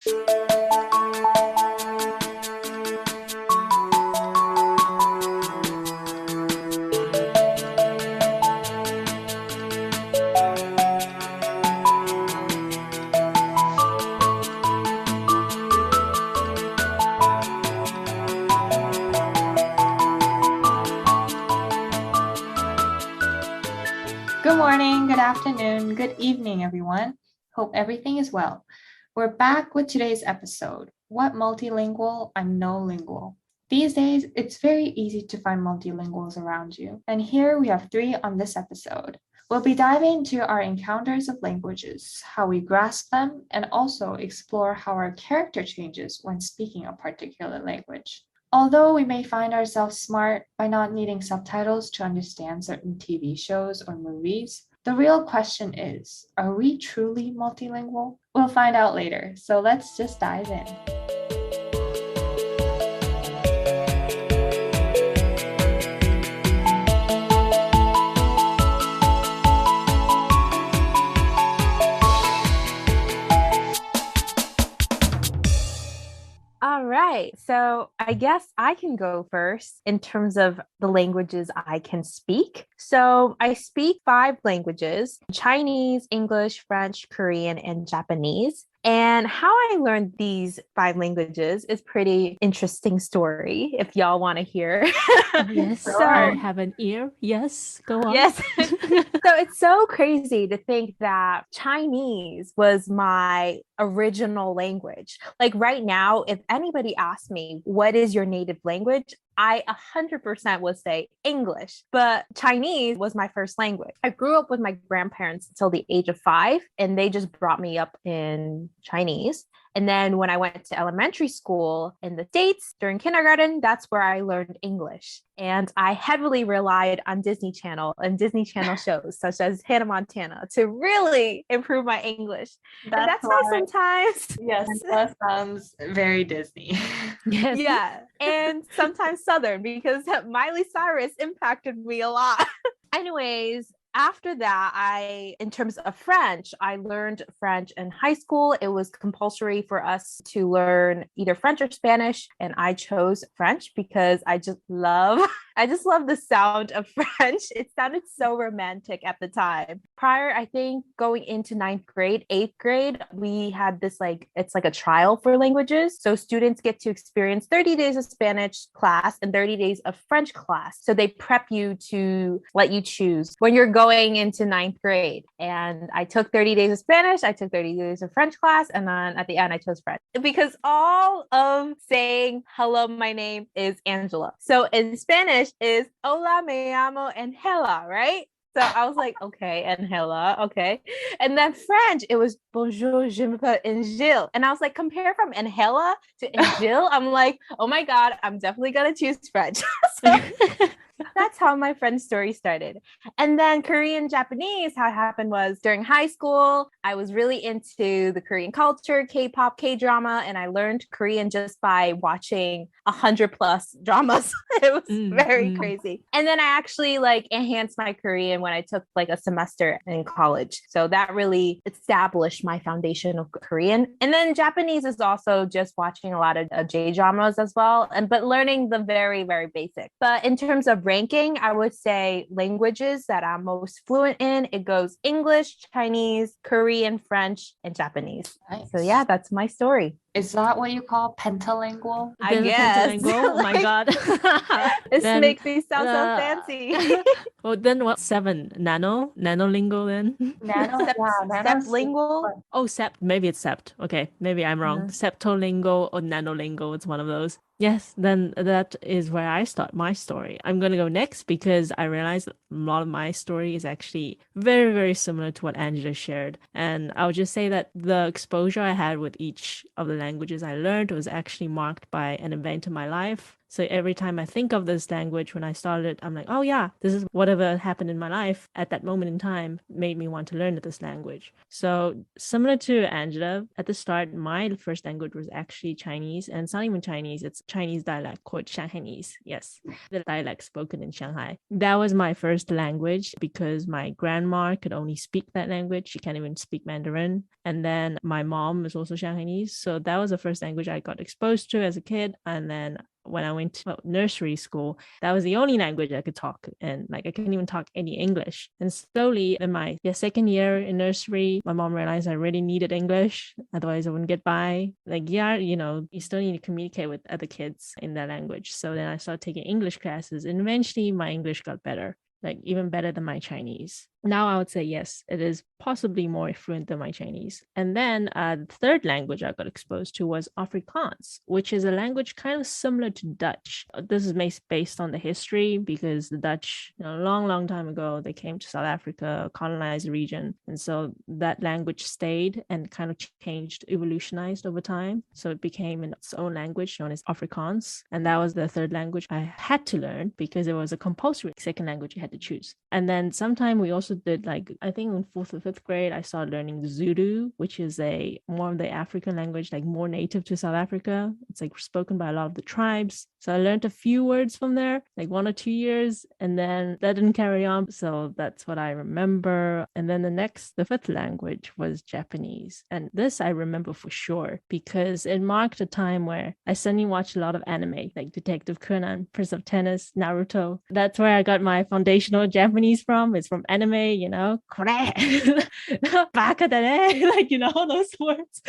Good morning, good afternoon, good evening, everyone. Hope everything is well. We're back with today's episode. What multilingual? I'm no lingual. These days, it's very easy to find multilinguals around you. And here we have 3 on this episode. We'll be diving into our encounters of languages, how we grasp them, and also explore how our character changes when speaking a particular language. Although we may find ourselves smart by not needing subtitles to understand certain TV shows or movies, the real question is, are we truly multilingual? We'll find out later, so let's just dive in. All right. So I guess I can go first in terms of the languages I can speak. So I speak 5 languages: Chinese, English, French, Korean, and Japanese. And how I learned these 5 languages is pretty interesting story if y'all want to hear. Yes, So I have an ear. Yes, go on. yes. So it's so crazy to think that Chinese was my original language. Like right now, if anybody asks me, what is your native language? I 100% would say English, but Chinese was my first language. I grew up with my grandparents until the age of 5, and they just brought me up in Chinese. And then when I went to elementary school in the States during kindergarten, that's where I learned English. And I heavily relied on Disney Channel and Disney Channel shows such as Hannah Montana to really improve my English. And that's why sometimes. Yes, that sounds very Disney. Yes. Yeah. And sometimes Southern because Miley Cyrus impacted me a lot. Anyways, after that, in terms of French, I learned French in high school. It was compulsory for us to learn either French or Spanish, and I chose French because I just love the sound of French. It sounded so romantic at the time. Prior, I think going into 9th grade, 8th grade, we had this it's like a trial for languages. So students get to experience 30 days of Spanish class and 30 days of French class. So they prep you to let you choose when you're going into 9th grade. And I took 30 days of Spanish, I took 30 days of French class, and then at the end I chose French because all of saying hello, my name is Angela. So in Spanish is hola, me llamo Angela, right? So I was like, okay, Angela, okay. And then French, it was bonjour, je m'appelle Angel. And I was like, compare from Angela to Angel. I'm like, oh my God, I'm definitely gonna choose French. So that's how my French story started. And then Korean, Japanese, how it happened was during high school, I was really into the Korean culture, K-pop, K-drama, and I learned Korean just by watching 100+ dramas. It was very crazy. And then I actually enhanced my Korean when I took a semester in college. So that really established my foundation of Korean. And then Japanese is also just watching a lot of J-dramas as well, but learning the very, very basic. But in terms of ranking, I would say languages that I'm most fluent in, it goes English, Chinese, Korean, French, and Japanese. Nice. So yeah, that's my story. Is that what you call pentalingual? I guess. Pentalingual? Oh my God. This Then, makes me sound so fancy. Well, then what? 7 nanolingual then? Septlingual. Oh, maybe it's sept. Okay, maybe I'm wrong. Septolingual or nanolingual. It's one of those. Yes, then that is where I start my story. I'm going to go next because I realized that a lot of my story is actually very, very similar to what Angela shared. And I would just say that the exposure I had with each of the languages I learned was actually marked by an event in my life. So every time I think of this language when I started, I'm like, oh yeah, this is whatever happened in my life at that moment in time made me want to learn this language. So similar to Angela, at the start, my first language was actually Chinese, and it's not even Chinese, it's Chinese dialect called Shanghainese. Yes, the dialect spoken in Shanghai. That was my first language because my grandma could only speak that language. She can't even speak Mandarin. And then my mom is also Shanghainese. So that was the first language I got exposed to as a kid. And then when I went to nursery school, that was the only language I could talk. And like I couldn't even talk any English. And slowly in my second year in nursery, my mom realized I really needed English. Otherwise I wouldn't get by. Like, yeah, you know, you still need to communicate with other kids in that language. So then I started taking English classes, and eventually my English got better, like even better than my Chinese. Now I would say yes, it is possibly more fluent than my Chinese. And then the third language I got exposed to was Afrikaans, which is a language kind of similar to Dutch. This is based on the history because the Dutch, a long time ago, they came to South Africa, colonized the region. And so that language stayed and kind of changed, evolutionized over time. So it became its own language known as Afrikaans. And that was the third language I had to learn because it was a compulsory second language you had to choose. And then sometime we also did, like, I think in 4th or 5th grade, I started learning Zulu, which is a more of the African language, like more native to South Africa. It's like spoken by a lot of the tribes. So I learned a few words from there, like 1 or 2 years, and then that didn't carry on. So that's what I remember. And then the fifth language was Japanese. And this I remember for sure because it marked a time where I suddenly watched a lot of anime, like Detective Conan, Prince of Tennis, Naruto. That's where I got my foundational Japanese from. It's from anime, you know, kore, baka dare, like, you know, those words.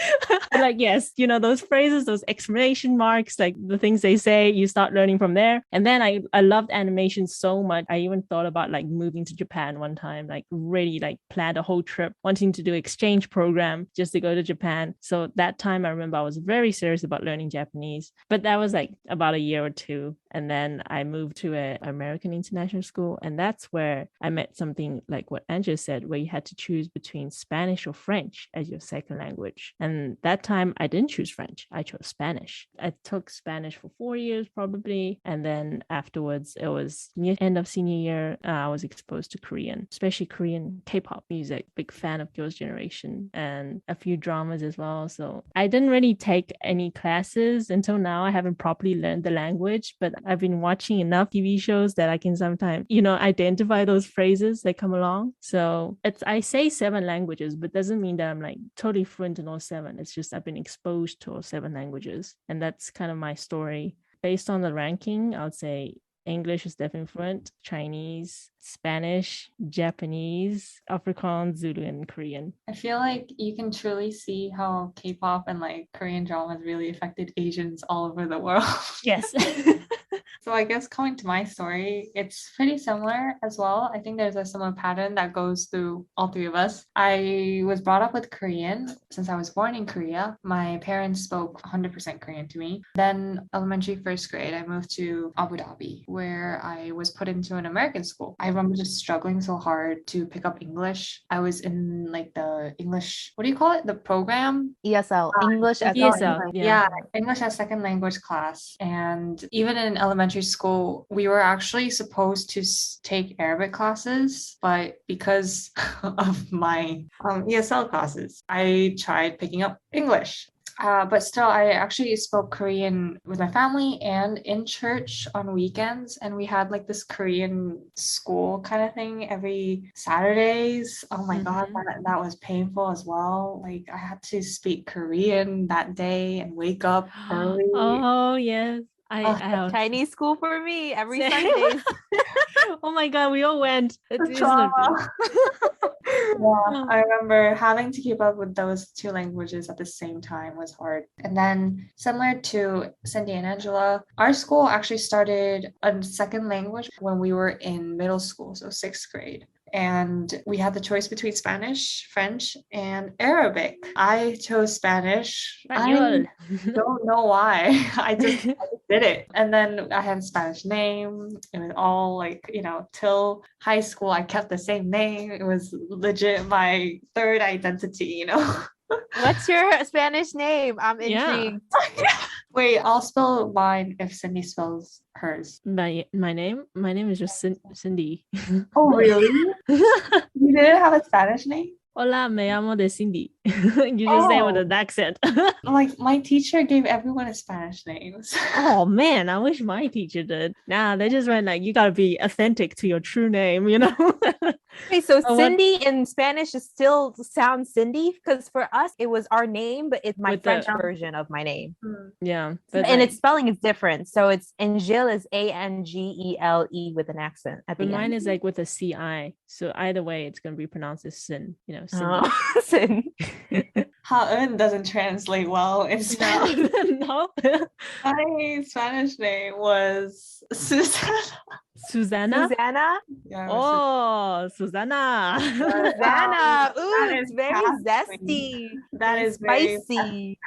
Like, yes, you know, those phrases, those exclamation marks, like the things they say, you start learning from there. And then I loved animation so much. I even thought about like moving to Japan one time, like really like planned a whole trip, wanting to do exchange program just to go to Japan. So that time I remember I was very serious about learning Japanese, but that was like about a year or two. And then I moved to an American international school. And that's where I met something like what Angela said, where you had to choose between Spanish or French as your second language. And that time I didn't choose French. I chose Spanish. I took Spanish for 4 years probably. And then afterwards, it was near end of senior year, I was exposed to Korean, especially Korean K-pop music. Big fan of Girls' Generation and a few dramas as well. So I didn't really take any classes until now. I haven't properly learned the language, but I've been watching enough TV shows that I can sometimes, you know, identify those phrases that come along. So I say 7 languages, but doesn't mean that I'm like totally fluent in all 7. It's just I've been exposed to all 7 languages. And that's kind of my story. Based on the ranking, I would say English is definitely fluent, Chinese, Spanish, Japanese, Afrikaans, Zulu, and Korean. I feel like you can truly see how K-pop and like Korean dramas really affected Asians all over the world. Yes. So I guess coming to my story, it's pretty similar as well. I think there's a similar pattern that goes through all 3 of us. I was brought up with Korean since I was born in Korea. My parents spoke 100% Korean to me. Then elementary 1st grade, I moved to Abu Dhabi, where I was put into an American school. I remember just struggling so hard to pick up English. I was in like the English, what do you call it? The program? ESL, English as ESL, Yeah, English as second language class. And even in elementary school, we were actually supposed to take Arabic classes, but because of my ESL classes, I tried picking up English. But still, I actually spoke Korean with my family and in church on weekends. And we had like this Korean school kind of thing every Saturdays. Oh my God, that was painful as well. Like I had to speak Korean that day and wake up early. Oh, yes. I have Chinese school for me every Same. Sundays. Oh my God, we all went. It is Trauma. Yeah, I remember having to keep up with those 2 languages at the same time was hard. And then similar to Cindy and Angela, our school actually started a second language when we were in middle school, so 6th grade. And we had the choice between Spanish, French, and Arabic. I chose Spanish. I don't know why. I just did it. And then I had a Spanish name. It was all like, you know, till high school, I kept the same name. It was legit my 3rd identity, you know. What's your Spanish name? I'm intrigued. Wait, I'll spell mine if Cindy spells hers. My name is just Cindy. Oh, really? You didn't have a Spanish name? Hola, me llamo de Cindy. You just say it with Oh, an accent. like my teacher gave everyone a Spanish names. Oh man, I wish my teacher did. Nah, they just went like, you gotta be authentic to your true name, you know? Okay, so Oh, what Cindy in Spanish is still sounds Cindy because for us it was our name, but it's my with French the version of my name. yeah, but And like, its spelling is different. So it's Angel is Angele with an accent at but the mine end. is like with a CI. So either way, it's gonna be pronounced as Sin, you know, Cindy. Oh, Sin. Haun doesn't translate well in No, Spanish. no. My Spanish name was Susanna. Susanna? Susanna. Yeah, it was Oh, Susanna. Susanna. Ooh, that it's is very casting. zesty. That Very is very spicy.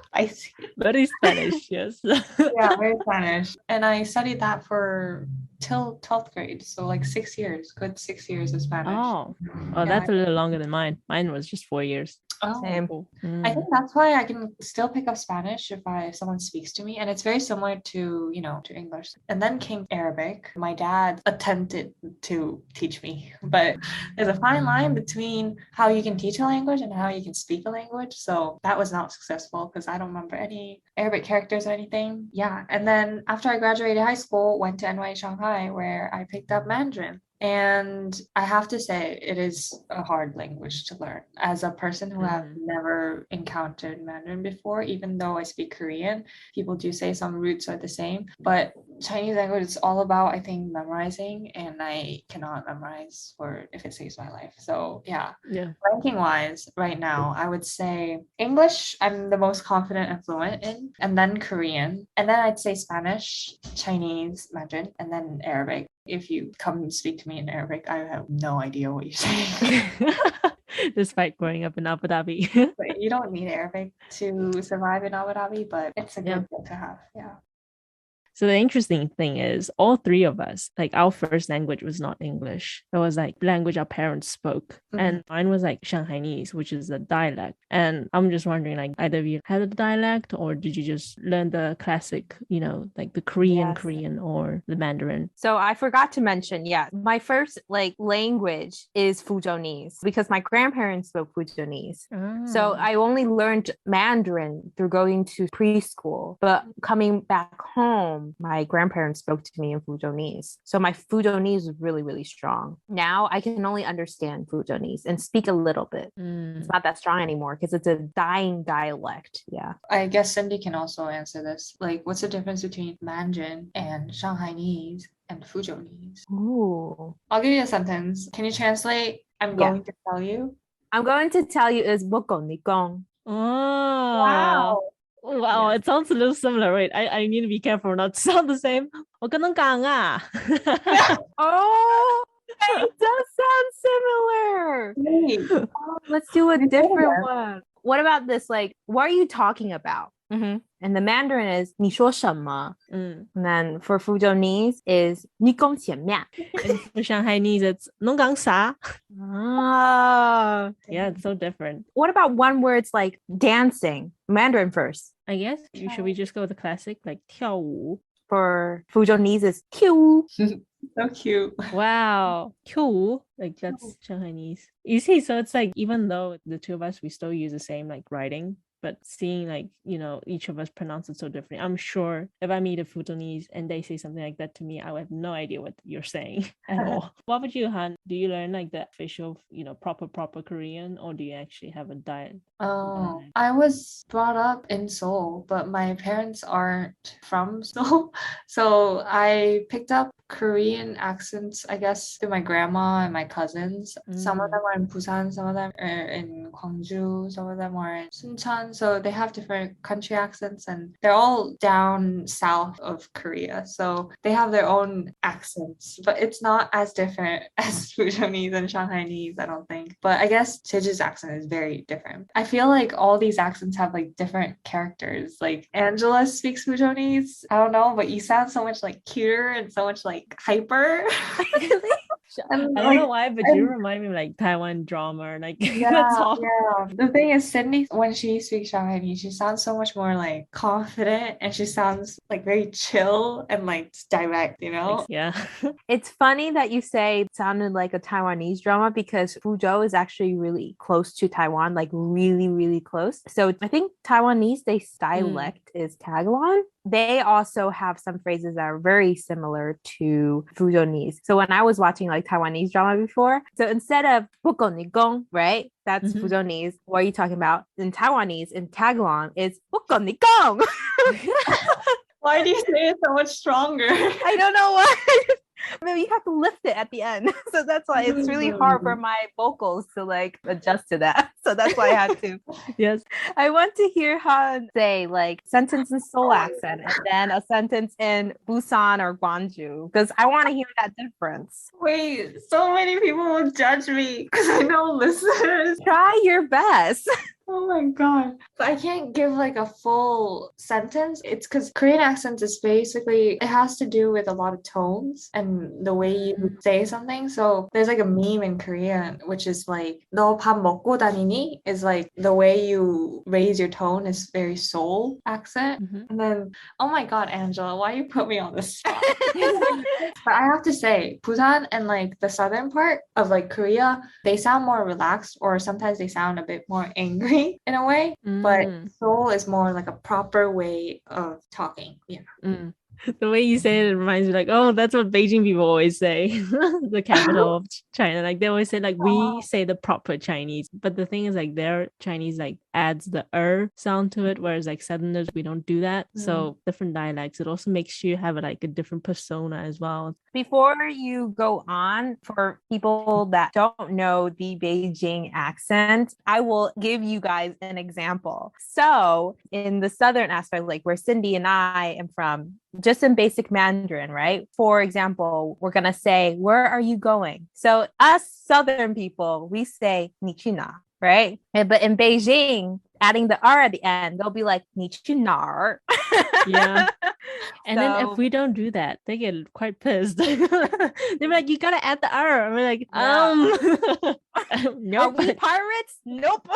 spicy. Very Spanish, yes. Yeah, very Spanish. And I studied that for till 12th grade. So like 6 years, good 6 years of Spanish. Oh, Yeah. that's a little longer than mine. Mine was just 4 years. Oh, Same. Cool. I think that's why I can still pick up Spanish if someone speaks to me, and it's very similar to to English. And then came Arabic. My dad attempted to teach me, but there's a fine line between how you can teach a language and how you can speak a language. So that was not successful because I don't remember any Arabic characters or anything. Yeah, and then after I graduated high school, went to NYU Shanghai where I picked up Mandarin. And I have to say, it is a hard language to learn. As a person who have never encountered Mandarin before, even though I speak Korean, people do say some roots are the same. But Chinese language is all about, I think, memorizing, and I cannot memorize for if it saves my life. So yeah, Yeah. ranking wise, right now, I would say English, I'm the most confident and fluent in, and then Korean, and then I'd say Spanish, Chinese, Mandarin, and then Arabic. If you come and speak to me in Arabic, I have no idea what you're saying. Despite growing up in Abu Dhabi. But you don't need Arabic to survive in Abu Dhabi, but it's a Yeah. good skill to have. Yeah. So the interesting thing is all three of us, like our first language was not English. It was like language our parents spoke. And mine was like Shanghainese, which is a dialect. And I'm just wondering, like, either of you had a dialect or did you just learn the classic, like the Korean Yes. or the Mandarin? So I forgot to mention, yeah, my first language is Fujonese because my grandparents spoke Fujonese. So I only learned Mandarin through going to preschool, but coming back home, my grandparents spoke to me in Fujonese. So my Fujonese was really, really strong. Now I can only understand Fujonese and speak a little bit. It's not that strong anymore because it's a dying dialect. Yeah. I guess Cindy can also answer this. Like, what's the difference between Mandarin and Shanghainese and Fujonese? Ooh. I'll give you a sentence. Can you translate? I'm going to tell you. I'm going to tell you is Bokonigong. Oh. Wow, Yes. it sounds a little similar. Wait, I need to be careful not to sound the same. 我跟人講啊. Oh, it does sound similar. Wait, Oh, let's do a different one. What about this? Like, what are you talking about? And the Mandarin is 你说什么? And then for Fujonese is 你讲什么? And for Shanghainese, it's 侬講啥? Ah. Yeah, it's so different. What about one where it's like dancing? Mandarin first. I guess should we just go with the classic, like 跳舞? For Fujonese is 跳舞. so cute. Wow, 跳舞, like that's Shanghainese. You see, so it's like even though the two of us we still use the same like writing, but seeing like each of us pronounce it so differently. I'm sure if I meet a Futonese and they say something like that to me, I would have no idea what you're saying at all. What about you, Han? Do you learn like the official, proper Korean, or do you actually have a diet? Oh, I was brought up in Seoul, but my parents aren't from Seoul. So I picked up Korean accents, I guess, through my grandma and my cousins. Some of them are in Busan, some of them are in Gwangju, some of them are in Suncheon. So they have different country accents and they're all down south of Korea. So they have their own accents, but it's not as different as Fujonese and Shanghainese, I don't think. But I guess Jeju's accent is very different. I feel like all these accents have like different characters. Like Angela speaks Fujonese, I don't know, but you sound so much like cuter and so much like hyper. Really? And I don't know why, but you remind me of like Taiwan drama. Like that's all. yeah. The thing is, Cindy, when she speaks Shanghainese, she sounds so much more like confident and she sounds like very chill and like direct, you know? Yeah. It's funny that you say it sounded like a Taiwanese drama because Fuzhou is actually really close to Taiwan, like really, really close. So I think Taiwanese, their dialect is Tagalog. They also have some phrases that are very similar to Fuzhounese. So when I was watching like Taiwanese drama before, so instead of 不跟你讲, right? That's Fuzhounese. What are you talking about? In Taiwanese, in Tagalog, it's 不跟你讲. Why do you say it so much stronger? I don't know why. Maybe you have to lift it at the end. So that's why it's really hard for my vocals to like adjust to that. So that's why I had to. Yes. I want to hear Han say like sentence in Seoul accent and then a sentence in Busan or Gwangju because I want to hear that difference. Wait, so many people will judge me because I know listeners. Try your best. Oh my God. But I can't give like a full sentence. It's because Korean accents is basically, it has to do with a lot of tones and the way you say something. So there's like a meme in Korean, which is like, 너 밥 먹고 다니니? Is like the way you raise your tone is very Seoul accent. And then, oh my God, Angela, why you put me on the spot? But I have to say, Busan and like the southern part of like Korea, they sound more relaxed or sometimes they sound a bit more angry in a way, but Seoul is more like a proper way of talking. Yeah. The way you say it reminds me like, oh, that's what Beijing people always say. The capital of China. Like they always say like we say the proper Chinese. But the thing is like their Chinese like adds the sound to it, whereas like Southerners we don't do that. So different dialects. It also makes you have like a different persona as well. Before you go on, for people that don't know the Beijing accent, I will give you guys an example. So in the southern aspect, like where Cindy and I am from, just in basic Mandarin, right? For example, we're going to say, where are you going? So us southern people, we say, 你去哪, right? But in Beijing, adding the R at the end, they'll be like, 你去哪儿? Yeah. And then if we don't do that, they get quite pissed. They're like, you gotta add the R. And we're like, nope. Are we pirates? Nope.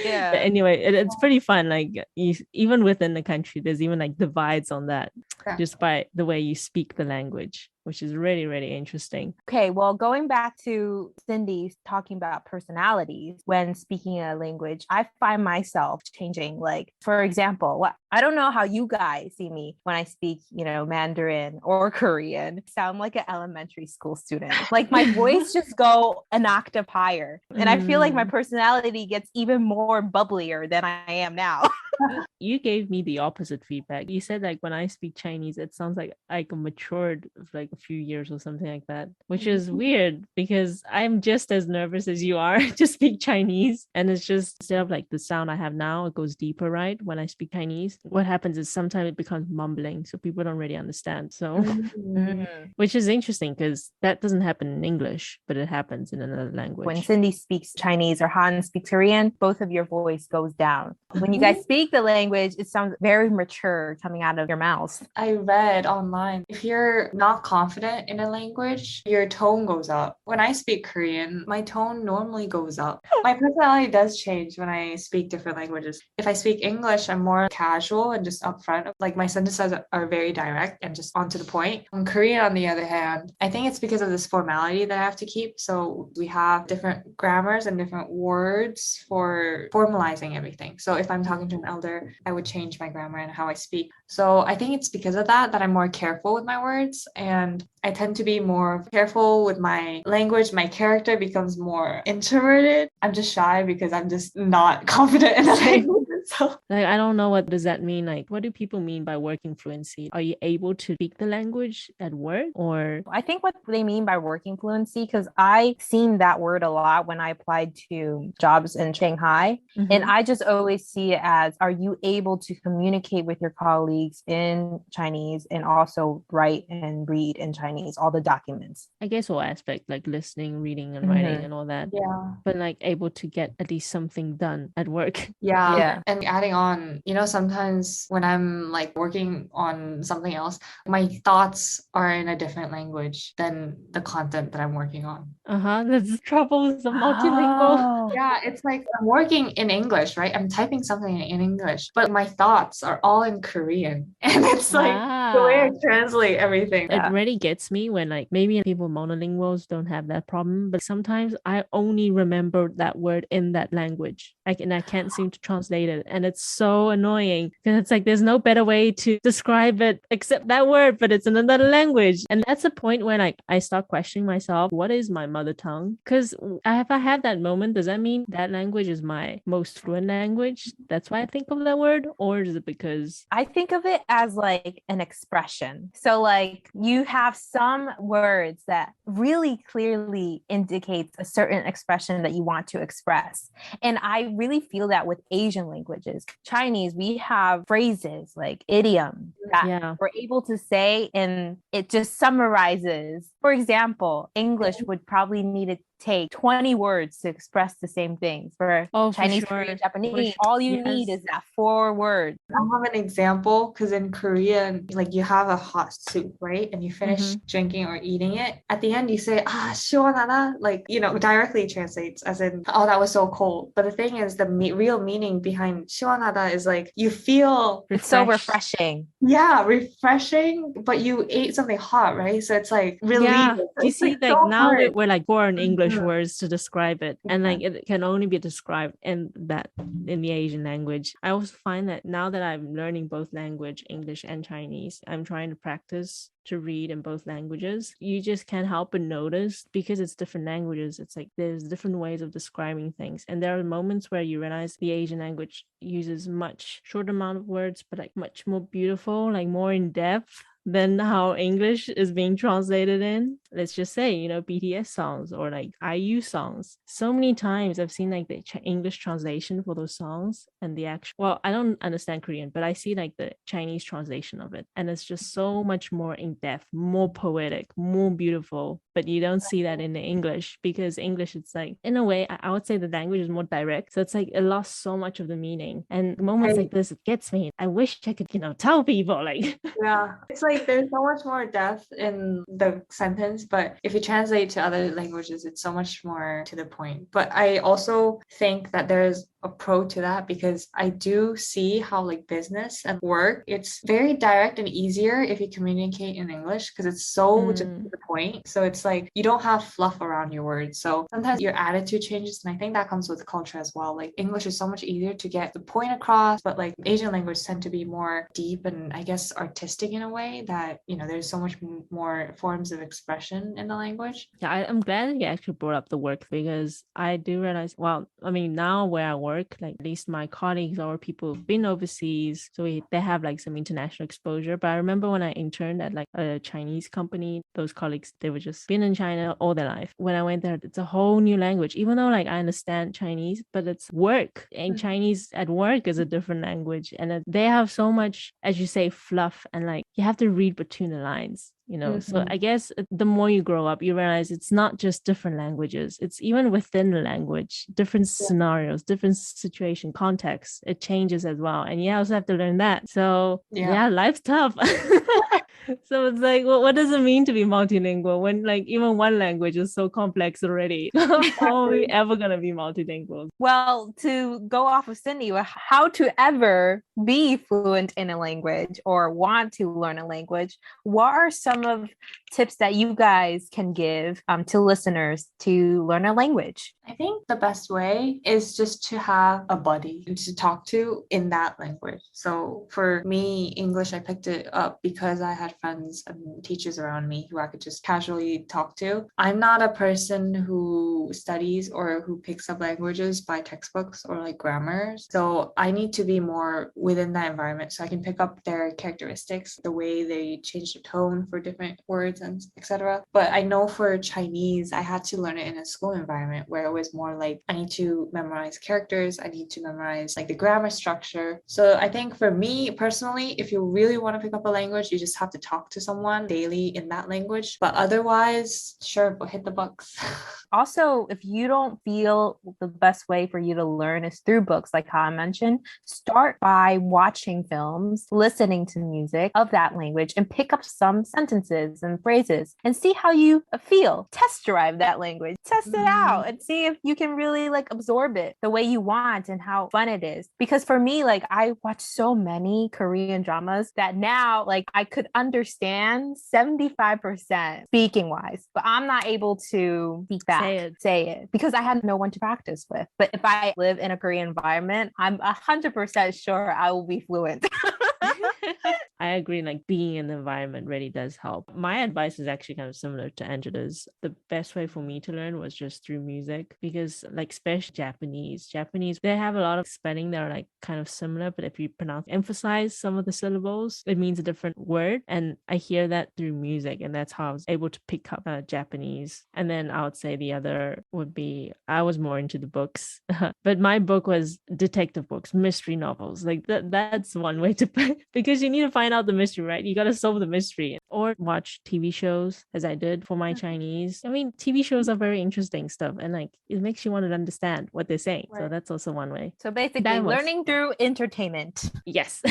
Yeah. But anyway, it's pretty fun. Like even within the country, there's even like divides on that just by the way you speak the language, which is really, really interesting. Okay, well, going back to Cindy talking about personalities when speaking a language, I find myself changing. Like, for example, I don't know how you guys see me when I speak, Mandarin or Korean. I sound like an elementary school student. Like my voice just go an octave higher. And I feel like my personality gets even more bubblier than I am now. You gave me the opposite feedback. You said like when I speak Chinese, it sounds like I matured like a few years or something like that, which is weird because I'm just as nervous as you are to speak Chinese. And it's just instead of like the sound I have now, it goes deeper, right? When I speak Chinese, what happens is sometimes it becomes mumbling. So people don't really understand. So, which is interesting because that doesn't happen in English, but it happens in another language. When Cindy speaks Chinese or Han speaks Korean, both of your voice goes down. When you guys speak the language, it sounds very mature coming out of your mouths. I read online, if you're not confident in a language, your tone goes up. When I speak Korean, my tone normally goes up. My personality does change when I speak different languages. If I speak English, I'm more casual and just upfront. Like my sentences are very direct and just onto the point. In Korean, on the other hand, I think it's because of this formality that I have to keep. So we have different grammars and different words for formalizing everything. So if I'm talking to an elder, I would change my grammar and how I speak. So I think it's because of that I'm more careful with my words, and I tend to be more careful with my language. My character becomes more introverted. I'm just shy because I'm just not confident in the language. So like, I don't know, what does that mean? Like, what do people mean by working fluency? Are you able to speak the language at work? Or I think what they mean by working fluency, because I seen that word a lot when I applied to jobs in Shanghai. And I just always see it as, are you able to communicate with your colleagues in Chinese and also write and read in Chinese, all the documents? I guess all aspect, like listening, reading and writing and all that. yeah. But like able to get at least something done at work. Yeah. And And adding on, sometimes when I'm like working on something else, my thoughts are in a different language than the content that I'm working on. That's the trouble with the multilingual. Oh. Yeah, it's like I'm working in English, right? I'm typing something in English, but my thoughts are all in Korean. And it's like the way I translate everything. It really gets me when like maybe people monolinguals don't have that problem, but sometimes I only remember that word in that language. And I can't seem to translate it. And it's so annoying because it's like there's no better way to describe it except that word, but it's in another language. And that's the point when like I start questioning myself, what is my mother tongue? Because if I have that moment, does that mean that language is my most fluent language? That's why I think of that word, or is it because I think of it as like an expression. So like you have some words that really clearly indicates a certain expression that you want to express. And I really feel that with Asian languages. Chinese, we have phrases like idiom that we're able to say and it just summarizes. For example, English would probably need to take 20 words to express the same things. For Chinese, Korean, Japanese, all you need is that 4 words. I'll have an example because in Korean, like you have a hot soup, right? And you finish drinking or eating it. At the end, you say, 시원하다, like, directly translates as in, oh, that was so cold. But the thing is, the real meaning behind 시원하다 is like, you feel it's so refreshing. Yeah, refreshing, but you ate something hot, right? So it's like relieving. Yeah, you see, like so now hard. we're like foreign English words to describe it, and like it can only be described in the Asian language. I also find that now that I'm learning both language, English and Chinese, I'm trying to practice to read in both languages. You just can't help but notice because it's different languages. It's like there's different ways of describing things, and there are moments where you realize the Asian language uses much short amount of words, but like much more beautiful, like more in depth than how English is being translated in. Let's just say, BTS songs or like IU songs. So many times I've seen like the English translation for those songs and the actual, well, I don't understand Korean, but I see like the Chinese translation of it. And it's just so much more in depth, more poetic, more beautiful. But you don't see that in the English because English, it's like, in a way, I would say the language is more direct. So it's like it lost so much of the meaning. And moments like this, it gets me. I wish I could, tell people like. Yeah, it's like there's so much more depth in the sentence, but if you translate to other languages, it's so much more to the point. But I also think that there's a pro to that because I do see how like business and work, it's very direct and easier if you communicate in English because it's so just to the point. So it's like you don't have fluff around your words. So sometimes your attitude changes, and I think that comes with culture as well. Like English is so much easier to get the point across, but like Asian language tend to be more deep and I guess artistic in a way that, there's so much more forms of expression in the language. Yeah, I'm glad that you actually brought up the work because I do realize, well, I mean, now where I work, like at least my colleagues or people who've been overseas, so they have like some international exposure. But I remember when I interned at like a Chinese company, those colleagues, they were just been in China all their life. When I went there, it's a whole new language, even though like I understand Chinese, but it's work, and Chinese at work is a different language. And they have so much, as you say, fluff, and like you have to read between the lines. So I guess the more you grow up, you realize it's not just different languages, it's even within the language, different scenarios, different situation, context, it changes as well, and you also have to learn that. So yeah, life's tough. So it's like, well, what does it mean to be multilingual when like even one language is so complex already? How are we ever gonna be multilingual? Well, to go off of Cindy, how to ever be fluent in a language or want to learn a language, what are some of tips that you guys can give to listeners to learn a language? I think the best way is just to have a buddy to talk to in that language. So for me, English, I picked it up because I had friends and teachers around me who I could just casually talk to. I'm not a person who studies or who picks up languages by textbooks or like grammars. So I need to be more within that environment so I can pick up their characteristics, the way they change the tone for different words and etc. But I know for Chinese, I had to learn it in a school environment where it was more like I need to memorize characters, I need to memorize like the grammar structure. So I think for me personally, if you really want to pick up a language, you just have to to talk to someone daily in that language. But otherwise, sure, but hit the books. Also, if you don't feel the best way for you to learn is through books, like how I mentioned, start by watching films, listening to music of that language, and pick up some sentences and phrases and see how you feel. Test drive that language, test it out, and see if you can really like absorb it the way you want and how fun it is. Because for me, like I watch so many Korean dramas that now like I could understand 75% speaking wise, but I'm not able to speak back. Say it because I had no one to practice with. But if I live in a Korean environment, I'm 100% sure I will be fluent. I agree, like being in the environment really does help. My advice is actually kind of similar to Angela's. The best way for me to learn was just through music, because like especially Japanese, they have a lot of spelling that are like kind of similar, but if you emphasize some of the syllables, it means a different word. And I hear that through music, and that's how I was able to pick up Japanese. And then I would say the other would be, I was more into the books, but my book was detective books, mystery novels. Like that's one way to put it, because you need to find out the mystery, right? You got to solve the mystery, or watch TV shows as I did for my Chinese. I mean, TV shows are very interesting stuff, and like it makes you want to understand what they're saying. Right. So that's also one way. So basically learning through entertainment. Yes.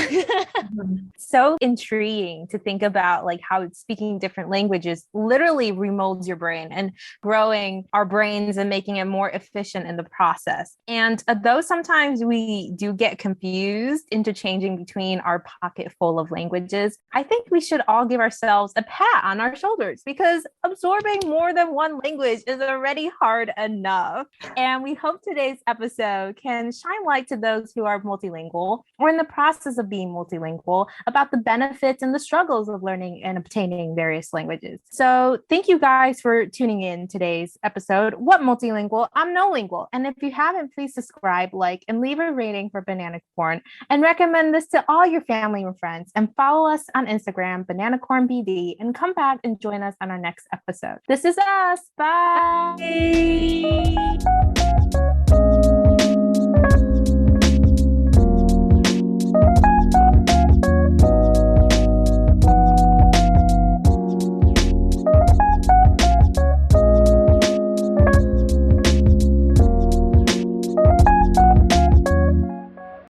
So intriguing to think about like how speaking different languages literally remolds your brain and growing our brains and making it more efficient in the process. And though sometimes we do get confused interchanging between our pocket full of languages, I think we should all give ourselves a pat on our shoulders, because absorbing more than one language is already hard enough. And we hope today's episode can shine light to those who are multilingual or in the process of being multilingual about the benefits and the struggles of learning and obtaining various languages. So thank you guys for tuning in today's episode, What Multilingual? I'm No Lingual. And if you haven't, please subscribe, like, and leave a rating for Banana Corn, and recommend this to all your family and friends, and follow us on Instagram, BananaCornBD, and come back and join us on our next episode. This is us. Bye. Bye.